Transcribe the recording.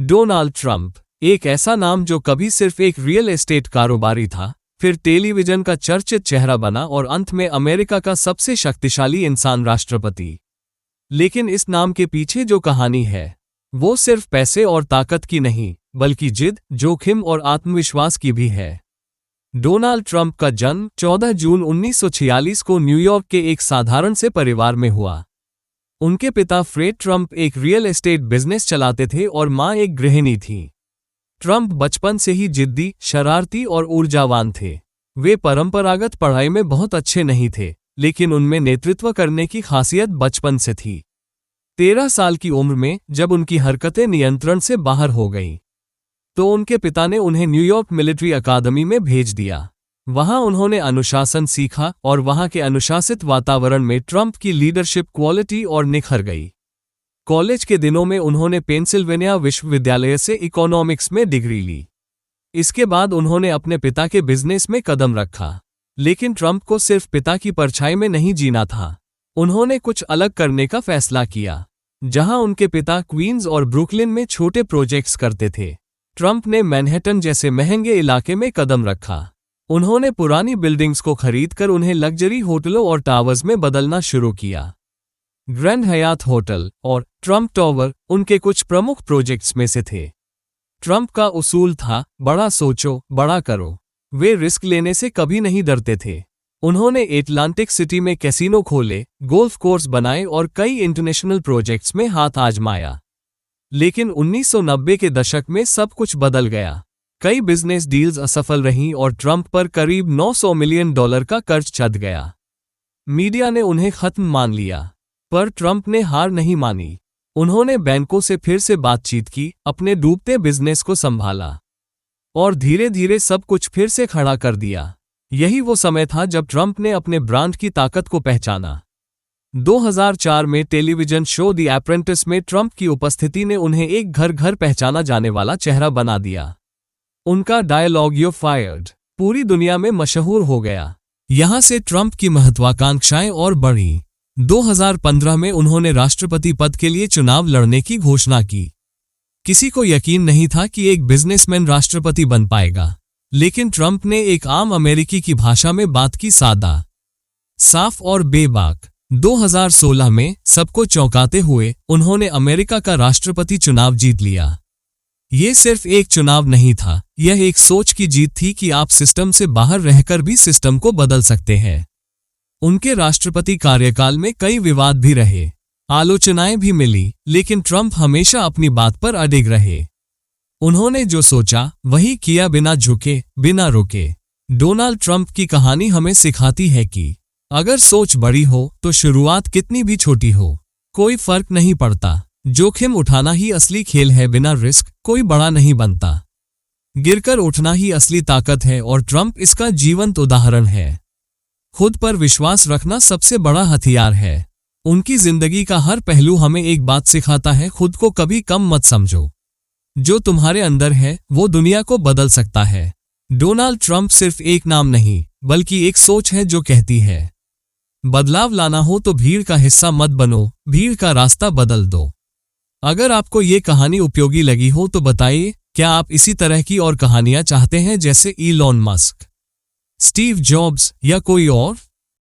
Donald Trump, एक ऐसा नाम जो कभी सिर्फ एक रियल एस्टेट कारोबारी था, फिर टेलीविजन का चर्चित चेहरा बना और अंत में अमेरिका का सबसे शक्तिशाली इंसान राष्ट्रपति। लेकिन इस नाम के पीछे जो कहानी है वो सिर्फ पैसे और ताकत की नहीं, बल्कि जिद, जोखिम और आत्मविश्वास की भी है। डोनाल्ड ट्रंप का जन्म 14 जून 1946 को न्यूयॉर्क के एक साधारण से परिवार में हुआ। उनके पिता फ्रेड ट्रंप एक रियल एस्टेट बिजनेस चलाते थे और मां एक गृहिणी थी। ट्रंप बचपन से ही जिद्दी, शरारती और ऊर्जावान थे। वे परंपरागत पढ़ाई में बहुत अच्छे नहीं थे, लेकिन उनमें नेतृत्व करने की खासियत बचपन से थी। 13 साल की उम्र में जब उनकी हरकतें नियंत्रण से बाहर हो गईं, तो उनके पिता ने उन्हें न्यूयॉर्क मिलिट्री अकादमी में भेज दिया। वहां उन्होंने अनुशासन सीखा और वहां के अनुशासित वातावरण में ट्रंप की लीडरशिप क्वालिटी और निखर गई। कॉलेज के दिनों में उन्होंने पेंसिल्वेनिया विश्वविद्यालय से इकोनॉमिक्स में डिग्री ली। इसके बाद उन्होंने अपने पिता के बिजनेस में कदम रखा। लेकिन ट्रंप को सिर्फ पिता की परछाई में नहीं जीना था। उन्होंने कुछ अलग करने का फैसला किया। जहां उनके पिता क्वींस और ब्रुकलिन में छोटे प्रोजेक्ट्स करते थे, ट्रंप ने मैनहट्टन जैसे महंगे इलाके में कदम रखा। उन्होंने पुरानी बिल्डिंग्स को खरीदकर उन्हें लग्जरी होटलों और टावर्स में बदलना शुरू किया। ग्रैंड हयात होटल और ट्रंप टावर उनके कुछ प्रमुख प्रोजेक्ट्स में से थे। ट्रंप का उसूल था, बड़ा सोचो, बड़ा करो। वे रिस्क लेने से कभी नहीं डरते थे। उन्होंने एटलांटिक सिटी में कैसीनो खोले, गोल्फ कोर्स बनाए और कई इंटरनेशनल प्रोजेक्ट्स में हाथ आजमाया। लेकिन 1990 के दशक में सब कुछ बदल गया। कई बिजनेस डील्स असफल रहीं और ट्रंप पर करीब $900 मिलियन का कर्ज चढ़ गया। मीडिया ने उन्हें खत्म मान लिया, पर ट्रंप ने हार नहीं मानी। उन्होंने बैंकों से फिर से बातचीत की, अपने डूबते बिजनेस को संभाला और धीरे धीरे सब कुछ फिर से खड़ा कर दिया। यही वो समय था जब ट्रंप ने अपने ब्रांड की ताकत को पहचाना। 2004 में टेलीविजन शो द अप्रेंटिस में ट्रंप की उपस्थिति ने उन्हें एक घर घर पहचाना जाने वाला चेहरा बना दिया। उनका डायलॉग "यू फायर्ड" पूरी दुनिया में मशहूर हो गया। यहां से ट्रंप की महत्वाकांक्षाएं और बढ़ी। 2015 में उन्होंने राष्ट्रपति पद के लिए चुनाव लड़ने की घोषणा की। किसी को यकीन नहीं था कि एक बिजनेसमैन राष्ट्रपति बन पाएगा, लेकिन ट्रंप ने एक आम अमेरिकी की भाषा में बात की, सादा, साफ और बेबाक। 2016 में सबको चौंकाते हुए उन्होंने अमेरिका का राष्ट्रपति चुनाव जीत लिया। ये सिर्फ एक चुनाव नहीं था, यह एक सोच की जीत थी कि आप सिस्टम से बाहर रहकर भी सिस्टम को बदल सकते हैं। उनके राष्ट्रपति कार्यकाल में कई विवाद भी रहे, आलोचनाएं भी मिली, लेकिन ट्रंप हमेशा अपनी बात पर अडिग रहे। उन्होंने जो सोचा वही किया, बिना झुके, बिना रुके। डोनाल्ड ट्रंप की कहानी हमें सिखाती है कि अगर सोच बड़ी हो तो शुरुआत कितनी भी छोटी हो, कोई फर्क नहीं पड़ता। जोखिम उठाना ही असली खेल है, बिना रिस्क कोई बड़ा नहीं बनता। गिरकर उठना ही असली ताकत है और ट्रंप इसका जीवंत उदाहरण है। खुद पर विश्वास रखना सबसे बड़ा हथियार है। उनकी जिंदगी का हर पहलू हमें एक बात सिखाता है, खुद को कभी कम मत समझो। जो तुम्हारे अंदर है वो दुनिया को बदल सकता है। डोनाल्ड ट्रंप सिर्फ एक नाम नहीं, बल्कि एक सोच है जो कहती है, बदलाव लाना हो तो भीड़ का हिस्सा मत बनो, भीड़ का रास्ता बदल दो। अगर आपको ये कहानी उपयोगी लगी हो तो बताइए, क्या आप इसी तरह की और कहानियां चाहते हैं, जैसे इलॉन मस्क, स्टीव जॉब्स या कोई और?